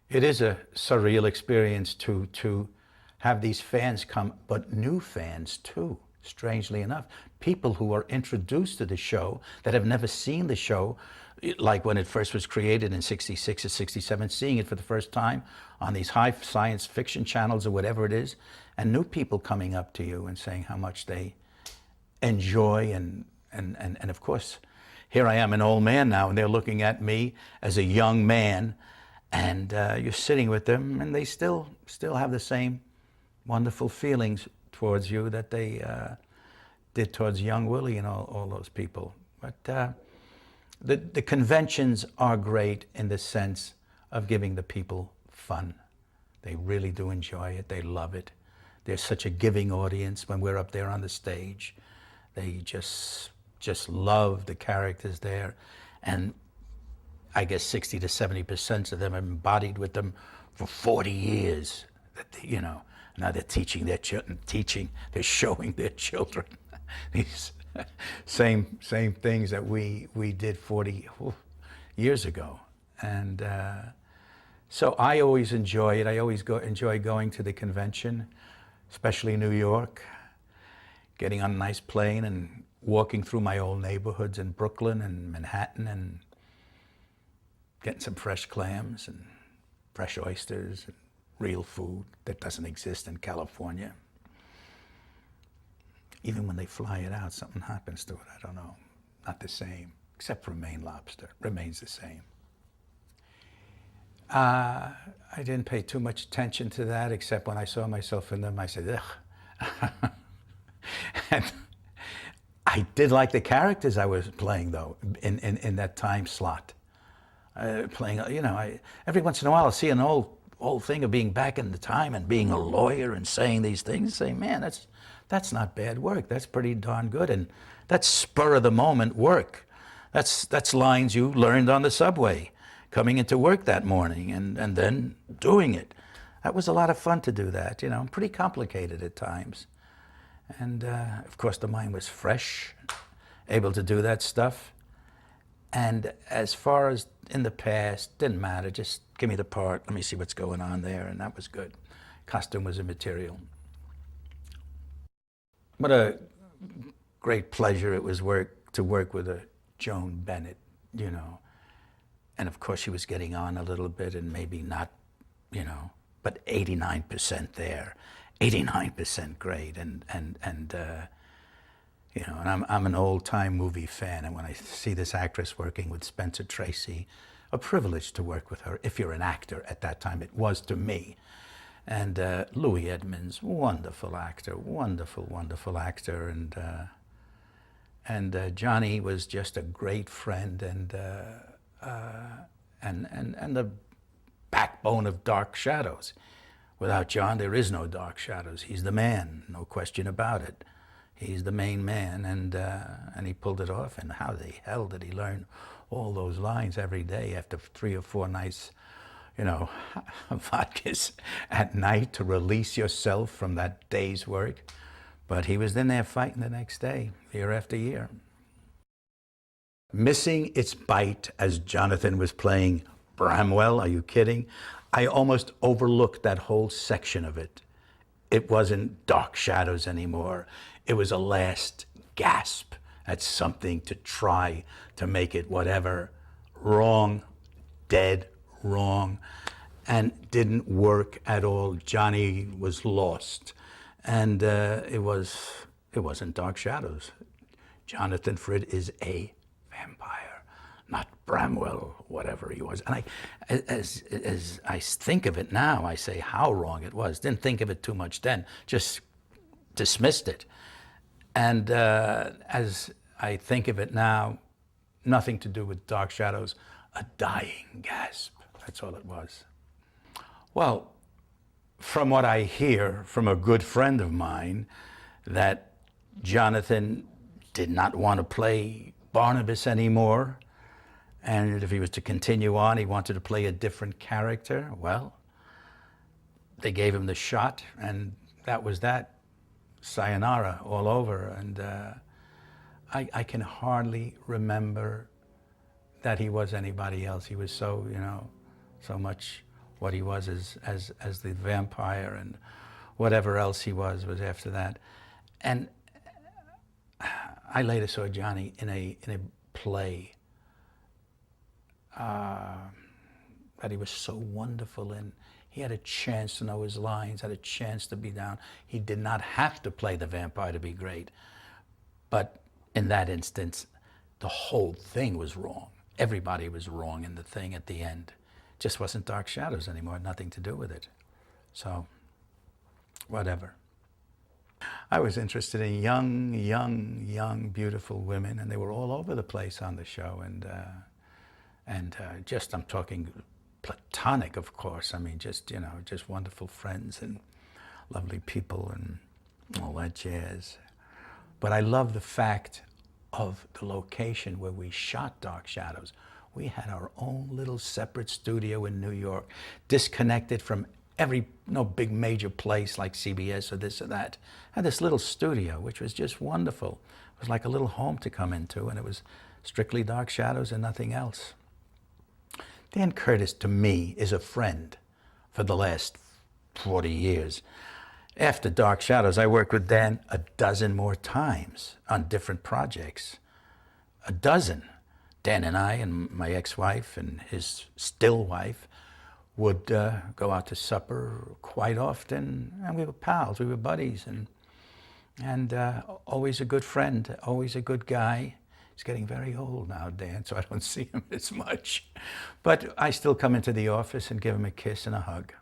It is a surreal experience to have these fans come, but new fans too, strangely enough. People who are introduced to the show that have never seen the show, like when it first was created in 66 or 67, seeing it for the first time on these high science fiction channels or whatever it is, and new people coming up to you and saying how much they enjoy and of course, here I am, an old man now, and they're looking at me as a young man, and you're sitting with them, and they still have the same wonderful feelings towards you that they did towards young Willie and all those people. But the conventions are great in the sense of giving the people fun. They really do enjoy it. They love it. They're such a giving audience when we're up there on the stage. They just love the characters there, and I guess 60 to 70% of them have embodied with them for 40 years. You know, now they're teaching their children, they're showing their children these same things that we did 40 years ago. And so I always enjoy it. I always enjoy going to the convention, especially New York, getting on a nice plane and walking through my old neighborhoods in Brooklyn and Manhattan and getting some fresh clams and fresh oysters and real food that doesn't exist in California. Even when they fly it out, something happens to it. I don't know. Not the same, except for Maine lobster. Remains the same. I didn't pay too much attention to that, except when I saw myself in them, I said, ugh. And I did like the characters I was playing, though, in that time slot. Playing, you know, every once in a while I'll see an old thing of being back in the time and being a lawyer and saying these things, say, man, that's not bad work. That's pretty darn good. And that's spur of the moment work. That's lines you learned on the subway, coming into work that morning and then doing it. That was a lot of fun to do that, you know, pretty complicated at times. And of course the mind was fresh, able to do that stuff. And as far as in the past, didn't matter, just give me the part, let me see what's going on there, and that was good. Costume was immaterial. What a great pleasure it was to work with a Joan Bennett, you know. And of course she was getting on a little bit and maybe not, you know, but 89% there, 89% great, and you know, and I'm an old-time movie fan, and when I see this actress working with Spencer Tracy, a privilege to work with her, if you're an actor at that time, it was to me. And Louis Edmonds, wonderful actor, wonderful, wonderful actor, and Johnny was just a great friend, and the backbone of Dark Shadows. Without John, there is no Dark Shadows. He's the man, no question about it. He's the main man, and he pulled it off. And how the hell did he learn all those lines every day after 3 or 4 nights, you know, vodkas at night to release yourself from that day's work? But he was in there fighting the next day, year after year. Missing its bite as Jonathan was playing Bramwell, are you kidding? I almost overlooked that whole section of it. It wasn't Dark Shadows anymore. It was a last gasp at something to try to make it whatever. Wrong, dead wrong, and didn't work at all. Johnny was lost, and it wasn't Dark Shadows. Jonathan Frid is a vampire, not Bramwell, whatever he was. And as I think of it now, I say how wrong it was. Didn't think of it too much then, just dismissed it. And as I think of it now, nothing to do with Dark Shadows, a dying gasp. That's all it was. Well, from what I hear from a good friend of mine, that Jonathan did not want to play Barnabas anymore, and if he was to continue on, he wanted to play a different character. Well, they gave him the shot, and that was that. Sayonara all over. And I can hardly remember that he was anybody else. He was so, you know, so much what he was as the vampire, and whatever else he was after that. And I later saw Johnny in a play that he was so wonderful in. He had a chance to know his lines, had a chance to be down. He did not have to play the vampire to be great. But in that instance, the whole thing was wrong. Everybody was wrong in the thing at the end. It just wasn't Dark Shadows anymore, nothing to do with it. So, whatever. I was interested in young, beautiful women, and they were all over the place on the show. And just, I'm talking platonic, of course. I mean, just, you know, just wonderful friends and lovely people and all that jazz. But I love the fact of the location where we shot Dark Shadows. We had our own little separate studio in New York, disconnected from every big major place like CBS or this or that. Had this little studio, which was just wonderful. It was like a little home to come into, and it was strictly Dark Shadows and nothing else. Dan Curtis, to me, is a friend for the last 40 years. After Dark Shadows, I worked with Dan a dozen more times on different projects. A dozen. Dan and I and my ex-wife and his still wife would go out to supper quite often, and we were pals, we were buddies, and always a good friend, always a good guy. He's getting very old now, Dan, so I don't see him as much. But I still come into the office and give him a kiss and a hug.